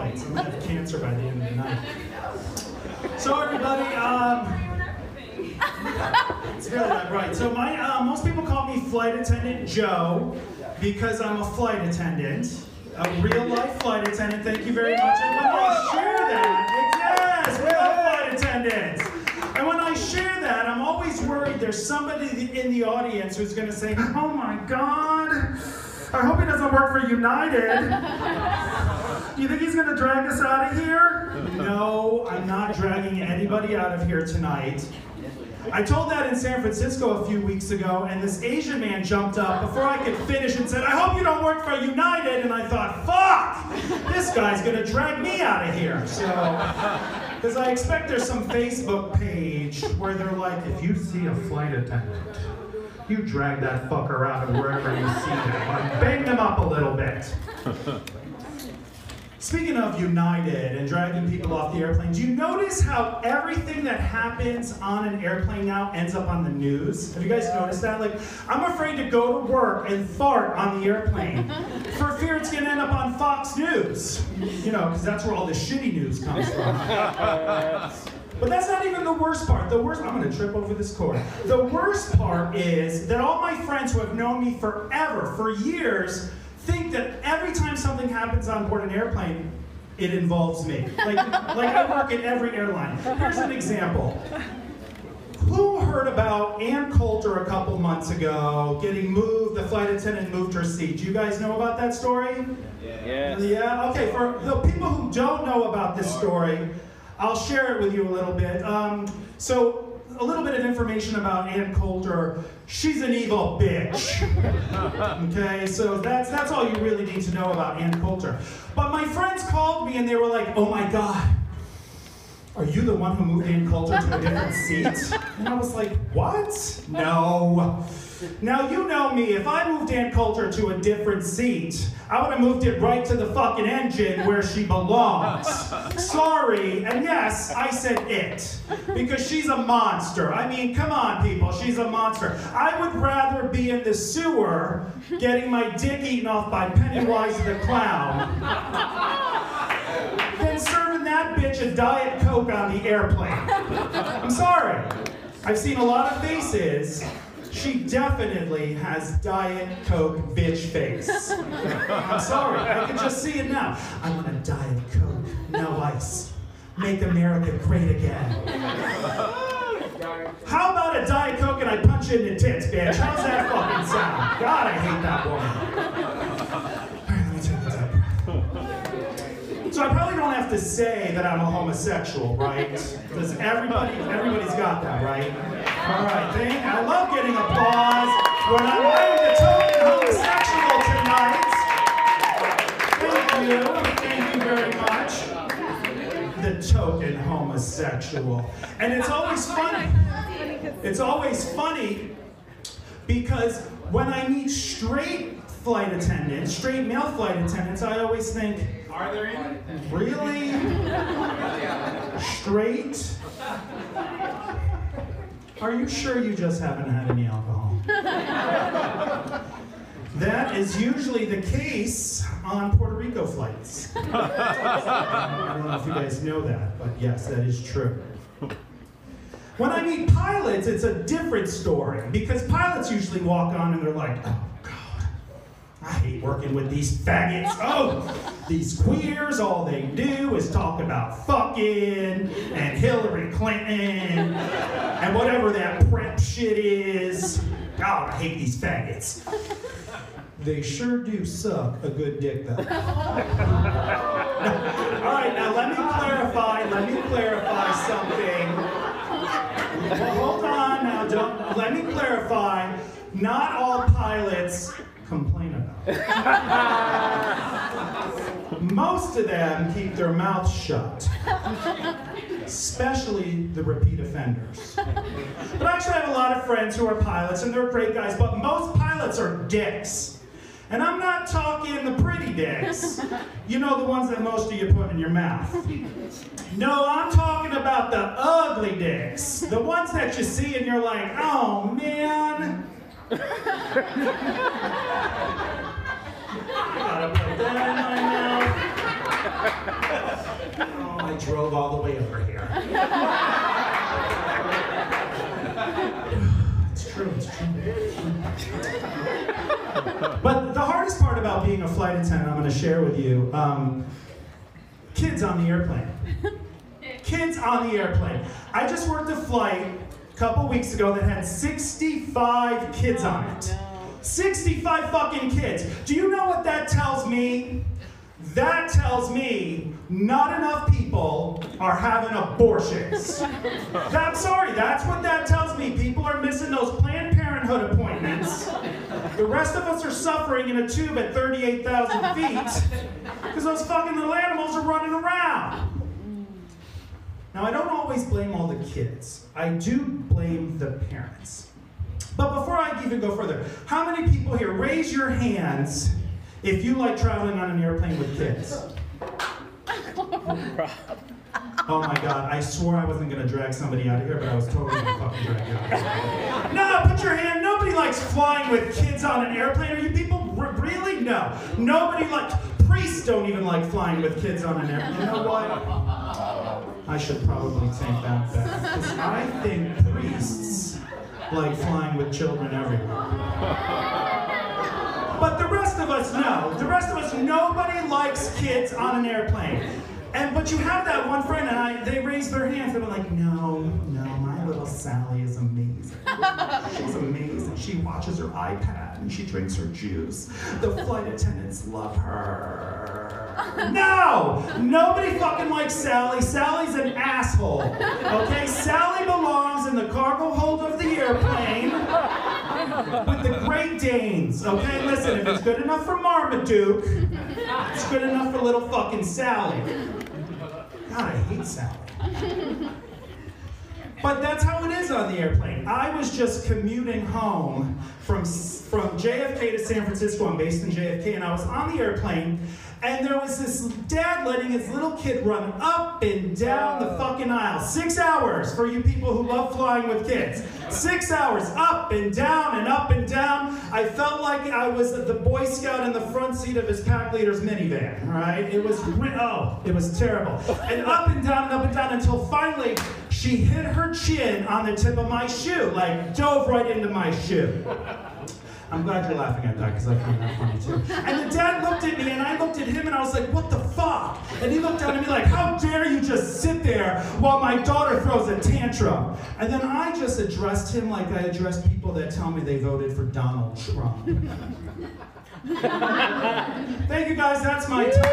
flights. I'm gonna have cancer by the end of the night. So everybody, it's really not right. So most people call me Flight Attendant Joe because I'm a flight attendant, a real life flight attendant. Thank you very much. And when I share that, yes, we love flight attendants. And when I share that, I'm always worried there's somebody in the audience who's going to say, oh my God, I hope he doesn't work for United. Do you think he's going to drag us out of here? No, I'm not dragging anybody out of here tonight. I told that in San Francisco a few weeks ago, and this Asian man jumped up before I could finish and said, I hope you don't work for United. And I thought, fuck, this guy's going to drag me out of here. So, because I expect there's some Facebook page where they're like, if you see a flight attendant, you drag that fucker out of wherever you see them. Like, bang them up a little bit. Speaking of United and dragging people off the airplane, do you notice how everything that happens on an airplane now ends up on the news? Have you guys noticed that? Like, I'm afraid to go to work and fart on the airplane for fear it's going to end up on Fox News. You know, because that's where all the shitty news comes from. But that's not even the worst part. I'm going to trip over this cord. The worst part is that all my friends who have known me forever, for years, think that every time something happens on board an airplane, it involves me. Like I work at every airline. Here's an example. Who heard about Ann Coulter a couple months ago getting moved, the flight attendant moved her seat? Do you guys know about that story? Yeah. Yeah? Okay, for the people who don't know about this story, I'll share it with you a little bit. So, a little bit of information about Ann Coulter. She's an evil bitch. Okay, so that's all you really need to know about Ann Coulter. But my friends called me and they were like, oh my God, are you the one who moved Ann Coulter to a different seat? And I was like, what? No. Now you know me, if I moved Ann Coulter to a different seat, I would have moved it right to the fucking engine where she belongs. Sorry, and yes, I said it, because she's a monster. I mean, come on people, she's a monster. I would rather be in the sewer getting my dick eaten off by Pennywise the Clown than serving that bitch a Diet Coke on the airplane. I'm sorry. I've seen a lot of faces. She definitely has Diet Coke bitch face. I'm sorry, I can just see it now. I want a Diet Coke, no ice. Make America great again. How about a Diet Coke and I punch you in the tits, bitch? How's that fucking sound? God, I hate that woman. All right, let me take a deep breath. So I probably don't have to say that I'm a homosexual, right? Because everybody's got that, right? All right, I love getting applause when I'm wearing the token homosexual tonight. Thank you very much. The token homosexual. And it's always funny. It's always funny because when I meet straight flight attendants, straight male flight attendants, I always think, are there any? Really? Straight? Are you sure you just haven't had any alcohol? That is usually the case on Puerto Rico flights. I don't know if you guys know that, but yes, that is true. When I meet pilots, it's a different story, because pilots usually walk on and they're like, oh God, I hate working with these faggots. Oh, these queers, all they do is talk about fucking and Hillary Clinton and whatever that prep shit is. God, I hate these faggots. They sure do suck a good dick, though. All right, now let me clarify something. Well, hold on now, let me clarify. Not all pilots complain about it. Most of them keep their mouths shut, especially the repeat offenders. But actually I have a lot of friends who are pilots and they're great guys, but most pilots are dicks. And I'm not talking the pretty dicks, you know, the ones that most of you put in your mouth. No, I'm talking about the ugly dicks, the ones that you see and you're like, oh man. I gotta put that in my mouth. drove all the way over here. It's true, it's true. But the hardest part about being a flight attendant, I'm going to share with you, kids on the airplane. Kids on the airplane. I just worked a flight a couple weeks ago that had 65 kids on it. 65 fucking kids. Do you know what that tells me? That tells me not enough people are having abortions. I'm sorry, that's what that tells me. People are missing those Planned Parenthood appointments. The rest of us are suffering in a tube at 38,000 feet because those fucking little animals are running around. Now, I don't always blame all the kids. I do blame the parents. But before I even go further, how many people here, raise your hands if you like traveling on an airplane with kids? Oh my God, I swore I wasn't gonna drag somebody out of here, but I was totally gonna fucking drag you out. No, put your hand, nobody likes flying with kids on an airplane. Are you people, really? No. Nobody likes, priests don't even like flying with kids on an airplane. You know what? I should probably take that back, because I think priests like flying with children everywhere. But the rest of us know. The rest of us, nobody likes kids on an airplane. But you have that one friend, and they raise their hands, and they're like, no, my little Sally is amazing. She's amazing. She watches her iPad, and she drinks her juice. The flight attendants love her. No! Nobody fucking likes Sally. Sally's an asshole. Okay? Sally belongs in the cargo hold of the airplane with the Great Danes. Okay? Listen, if it's good enough for Marmaduke, it's good enough for little fucking Sally. God, I hate Sally. But that's how it is on the airplane. I was just commuting home from JFK to San Francisco. I'm based in JFK, and I was on the airplane, and there was this dad letting his little kid run up and down the fucking aisle. 6 hours for you people who love flying with kids. 6 hours, up and down and up and down. I felt like I was the Boy Scout in the front seat of his pack leader's minivan, right? It was, it was terrible. And up and down until finally she hit her chin on the tip of my shoe, like dove right into my shoe. I'm glad you're laughing at that, because I find that funny too. And the dad looked at me, and I looked at him, and I was like, what the fuck? And he looked down at me like, how dare you just sit there while my daughter throws a tantrum? And then I just addressed him like I address people that tell me they voted for Donald Trump. Thank you guys, that's my time.